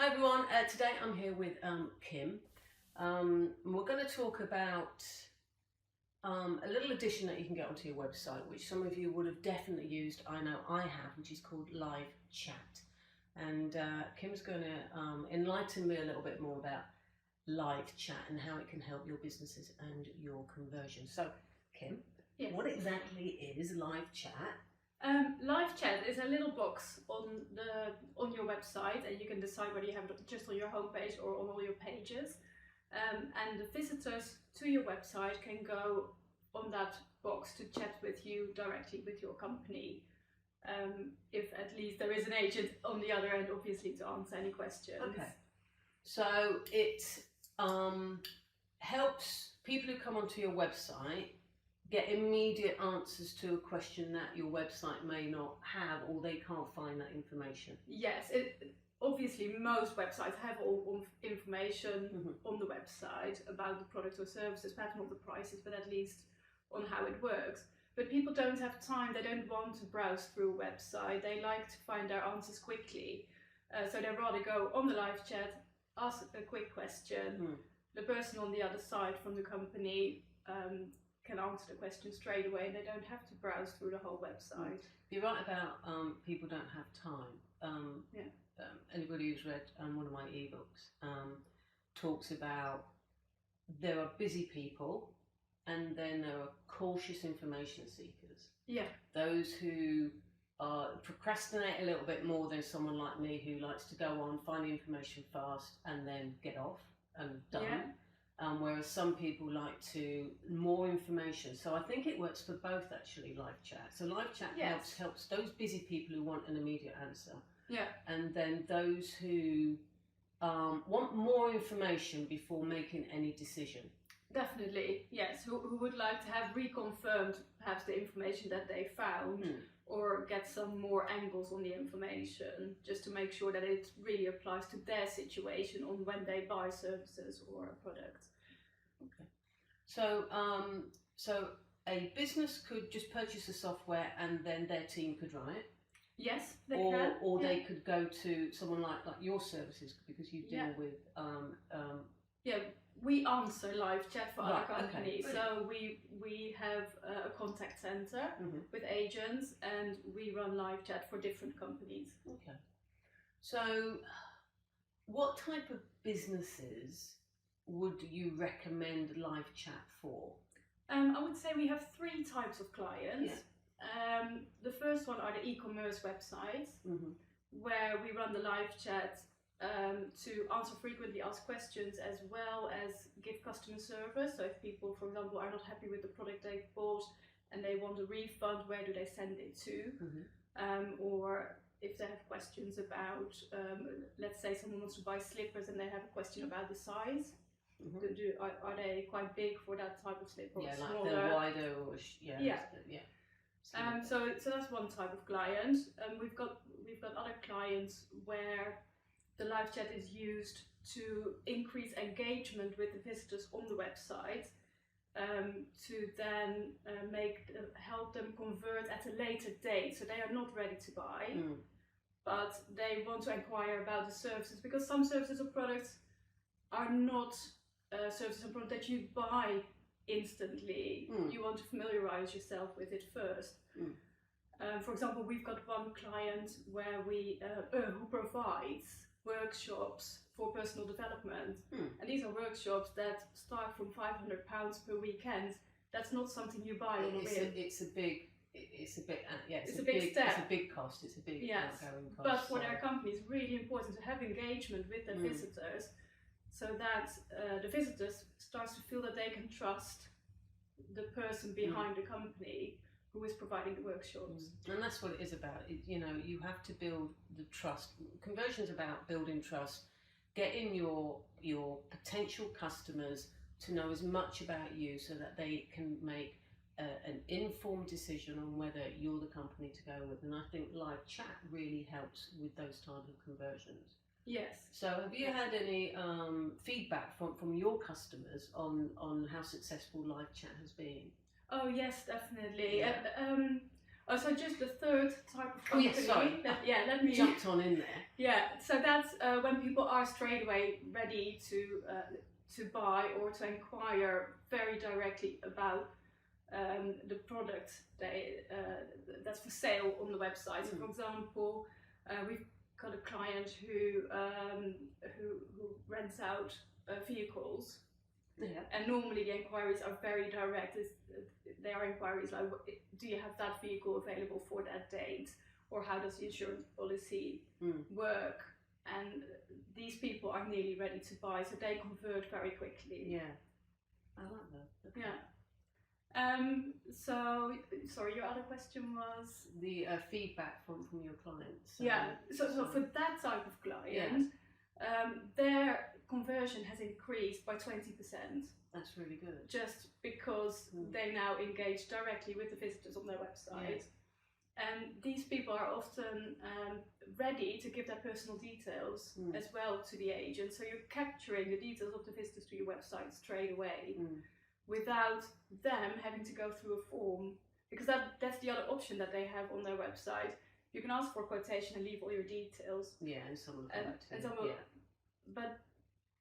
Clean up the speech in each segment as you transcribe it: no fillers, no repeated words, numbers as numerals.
Hi everyone, today I'm here with Kim. We're going to talk about a little addition that you can get onto your website, which some of you would have definitely used. I know I have, which is called live chat. And Kim's going to enlighten me a little bit more about live chat and how it can help your businesses and your conversion. So, Kim, Yes. What exactly is live chat? Live chat is a little box on your website, and you can decide whether you have it just on your homepage or on all your pages. And the visitors to your website can go on that box to chat with you directly with your company. If at least there is an agent on the other end, obviously, to answer any questions. Okay. So it helps people who come onto your website get immediate answers to a question that your website may not have, or they can't find that information. Yes, obviously most websites have all information on the website about the product or services, perhaps not the prices, but at least on how it works. But people don't have time, they don't want to browse through a website, they like to find their answers quickly. So they'd rather go on the live chat, ask a quick question, the person on the other side from the company can answer the question straight away, and they don't have to browse through the whole website. You're right about people don't have time. Anybody who's read one of my ebooks talks about there are busy people, and then there are cautious information seekers. Yeah. Those who procrastinate a little bit more than someone like me, who likes to go on, find the information fast, and then get off and done. Yeah. Whereas some people like to more information. So I think it works for both, actually, live chat. So live chat helps those busy people who want an immediate answer. Yeah. And then those who want more information before making any decision. Definitely, yes. Who would like to have reconfirmed perhaps the information that they found, or get some more angles on the information, just to make sure that it really applies to their situation on when they buy services or a product. Okay. So, so a business could just purchase the software and then their team could run it. Yes, they can. Or they could go to someone like your services, because you deal with. We answer live chat for other companies. Okay. So we have a contact center with agents, and we run live chat for different companies. Okay. So, what type of businesses would you recommend live chat for? I would say we have 3 types of clients. Yeah. The first one are the e-commerce websites, where we run the live chat to answer frequently asked questions, as well as give customer service. So if people, for example, are not happy with the product they bought and they want a refund, where do they send it to? Or if they have questions about, let's say someone wants to buy slippers and they have a question about the size. Are they quite big for that type of slipper? Yeah, smaller? like they're wider or So that's one type of client. We've got other clients where the live chat is used to increase engagement with the visitors on the website, to then help them convert at a later date. So they are not ready to buy, but they want to inquire about the services, because some services or products are not services and products that you buy instantly. You want to familiarize yourself with it first. For example, we've got one client where who provides workshops for personal development, and these are workshops that start from £500 per weekend. That's not something you buy on a whim. It's a big step. It's a big cost. It's a big outgoing cost. But for their company, it's really important to have engagement with their visitors, so that the visitors starts to feel that they can trust the person behind the company who is providing the workshops. And that's what it is about. You have to build the trust. Conversion is about building trust, getting your potential customers to know as much about you, so that they can make an informed decision on whether you're the company to go with. And I think live chat really helps with those type of conversions. Yes. So have you had any feedback from your customers on how successful live chat has been? Oh yes, definitely. Yeah. So just the third type of Oh, company. yes, sorry. Let me Jumped on in there. Yeah, so that's when people are straight away ready to buy or to inquire very directly about the product that's for sale on the website. So, for example, we've got a client who rents out vehicles. Yeah. And normally the inquiries are very direct. They are inquiries like, do you have that vehicle available for that date? Or how does the insurance policy work? And these people are nearly ready to buy, so they convert very quickly. Yeah, I like that. Okay. Yeah. So, sorry, your other question was? The feedback from your clients. So for that type of client, their conversion has increased by 20%. That's really good. Just because they now engage directly with the visitors on their website. And these people are often ready to give their personal details as well to the agent. So you're capturing the details of the visitors to your website straight away without them having to go through a form. Because that's the other option that they have on their website. You can ask for a quotation and leave all your details. Yeah, and someone will come back to you. But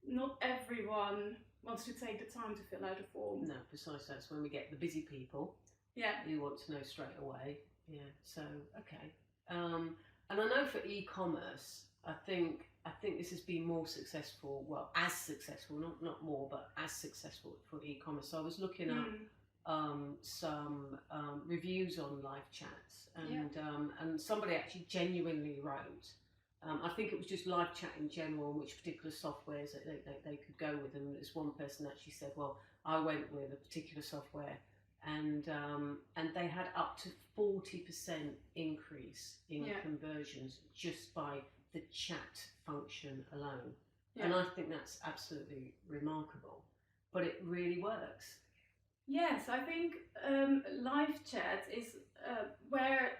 not everyone wants to take the time to fill out a form. No, precisely. That's when we get the busy people. Yeah. Who want to know straight away. Yeah. So okay. And I know for e-commerce, I think this has been more successful. Well, as successful, not more, but as successful for e-commerce. So I was looking at some reviews on live chats, and somebody actually genuinely wrote. I think it was just live chat in general, and which particular softwares that they could go with. And this one person actually said, well, I went with a particular software, and they had up to 40% increase in conversions just by the chat function alone. Yeah. And I think that's absolutely remarkable, but it really works. Yes, I think live chat is where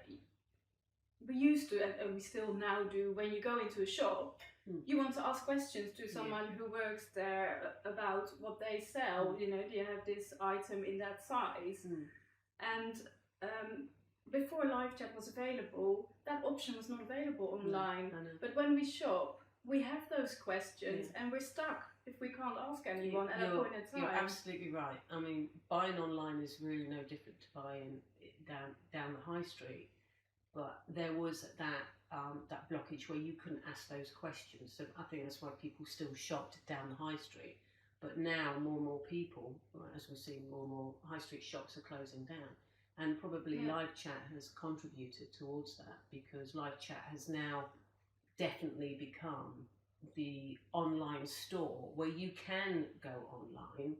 we used to, and we still now do, when you go into a shop, you want to ask questions to someone who works there about what they sell. You know, do you have this item in that size? And before live chat was available, that option was not available online. But when we shop, we have those questions and we're stuck if we can't ask anyone at a point in time. You're absolutely right. I mean, buying online is really no different to buying down the high street. But there was that blockage where you couldn't ask those questions. So I think that's why people still shopped down the high street. But now more and more people, as we're seeing, more and more high street shops are closing down. And probably live chat has contributed towards that, because live chat has now definitely become the online store where you can go online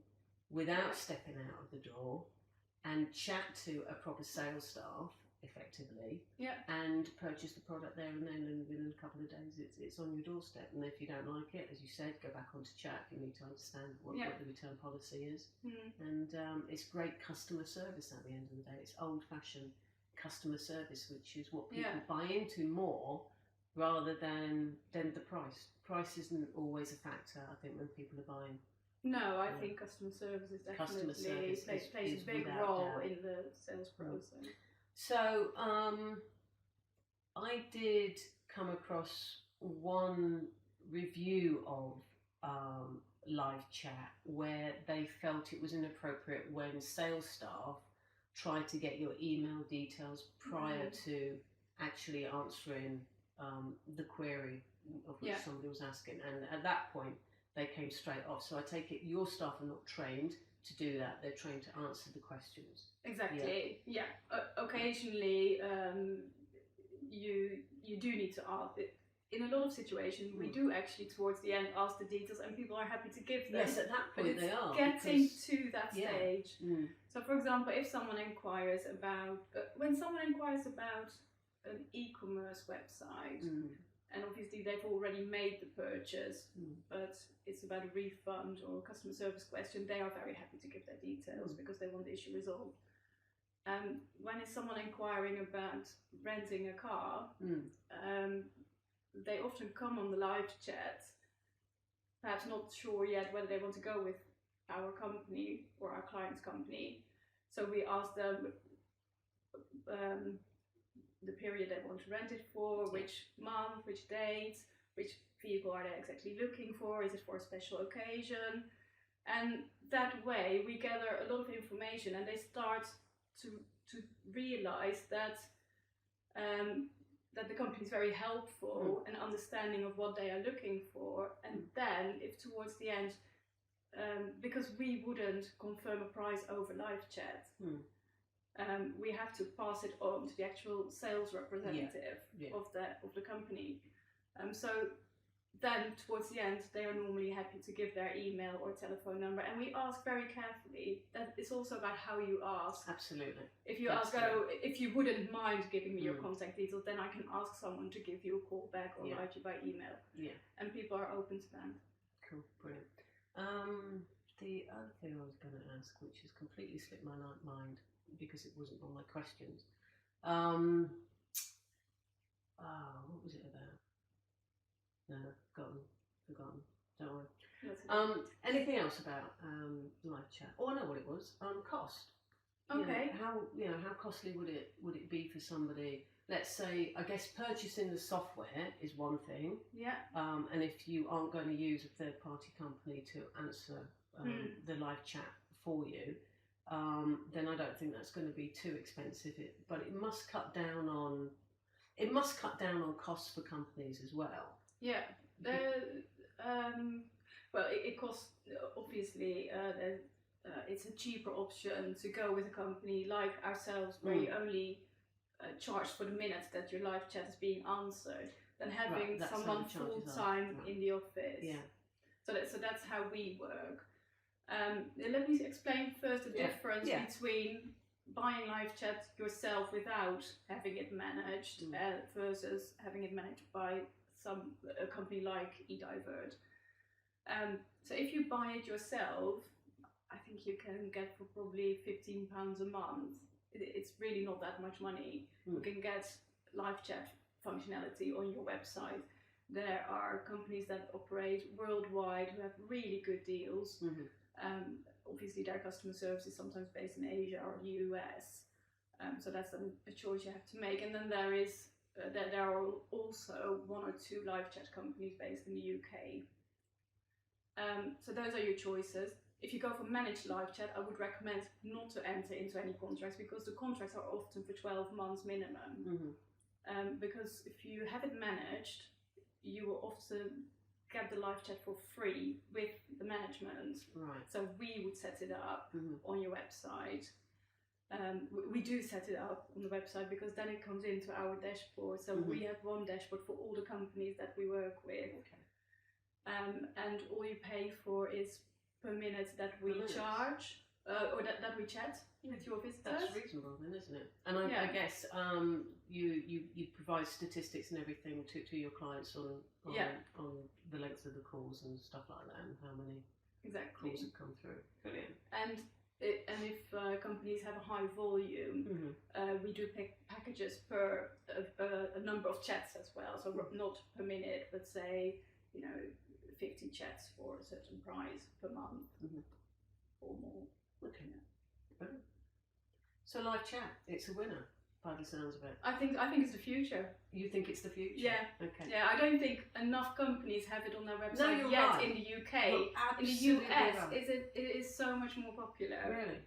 without stepping out of the door and chat to a proper sales staff effectively, and purchase the product there and then, and within a couple of days it's on your doorstep. And if you don't like it, as you said, go back onto chat. You need to understand what the return policy is. And it's great customer service at the end of the day. It's old-fashioned customer service, which is what people buy into more rather than the price. Price isn't always a factor, I think, when people are buying. No, I think customer service is definitely plays a big role in the sales process. So I did come across one review of live chat where they felt it was inappropriate when sales staff tried to get your email details prior to actually answering the query of which somebody was asking. And at that point, they came straight off. So I take it your staff are not trained to do that. They're trained to answer the questions. Exactly. Occasionally, you do need to ask it. In a lot of situations, we do actually towards the end ask the details, and people are happy to give them. Yes, at that point they are. Getting to that stage. So, for example, if someone inquires about when someone inquires about an e-commerce website. And obviously they've already made the purchase, but it's about a refund or a customer service question, they are very happy to give their details because they want the issue resolved. When it's someone inquiring about renting a car, they often come on the live chat, perhaps not sure yet whether they want to go with our company or our client's company. So we ask them, the period they want to rent it for, which month, which date, which vehicle are they exactly looking for, is it for a special occasion? And that way we gather a lot of information, and they start to realize that that the company is very helpful and understanding of what they are looking for. And then if towards the end, because we wouldn't confirm a price over live chat, we have to pass it on to the actual sales representative of the company. So then towards the end, they are normally happy to give their email or telephone number, and we ask very carefully. That it's also about how you ask. Absolutely. If you ask, if you wouldn't mind giving me your contact details, then I can ask someone to give you a call back or write you by email. Yeah. And people are open to that. Cool, brilliant. The other thing I was going to ask, which has completely slipped my mind because it wasn't on my questions. What was it about? No, forgotten. Don't worry. Anything else about live chat? Oh, I know what it was. Cost. Okay. How costly would it be for somebody? Let's say, I guess purchasing the software is one thing. Yeah. And if you aren't going to use a third-party company to answer the live chat for you, then I don't think that's going to be too expensive. But it must cut down on costs for companies as well. Yeah. Well, it costs, obviously, it's a cheaper option to go with a company like ourselves, where you only charge for the minutes that your live chat is being answered, than having someone full-time in the office. Yeah. So that's how we work. Let me explain first the difference between buying live chat yourself without having it managed versus having it managed by a company like eDivert. So if you buy it yourself, I think you can get for probably £15 a month. It's really not that much money. You can get live chat functionality on your website. There are companies that operate worldwide who have really good deals. Obviously their customer service is sometimes based in Asia or the US. So that's a choice you have to make. And then there are also one or two live chat companies based in the UK. So those are your choices. If you go for managed live chat, I would recommend not to enter into any contracts, because the contracts are often for 12 months minimum. Because if you have it managed, you will often get the live chat for free with the management. Right. So we would set it up on your website. We do set it up on the website because then it comes into our dashboard. So we have one dashboard for all the companies that we work with. Okay. And all you pay for is per minute that we charge, or that we chat with your visitors. That's reasonable then, isn't it? And I guess you provide statistics and everything to your clients on the length of the calls and stuff like that, and how many calls have come through. Brilliant. And if companies have a high volume, we do packages per a number of chats as well. So not per minute, but say 50 chats for a certain price per month or more. Okay. Yeah. So live chat, it's a winner by the sounds of it. I think it's the future. You think it's the future? Yeah. Okay. Yeah, I don't think enough companies have it on their website yet in the UK. Well, in the US, it is so much more popular. Really?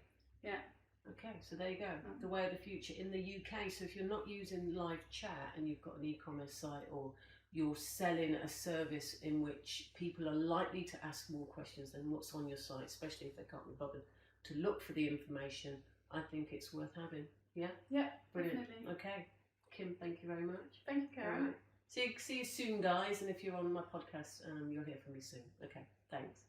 Yeah. Okay, so there you go. The way of the future in the UK. So if you're not using live chat and you've got an e-commerce site, or you're selling a service in which people are likely to ask more questions than what's on your site, especially if they can't be bothered to look for the information, I think it's worth having. Yeah? Yeah, brilliant. Definitely. Okay. Kim, thank you very much. Thank you, Karen. Right. See you soon, guys. And if you're on my podcast, you'll hear from me soon. Okay, thanks.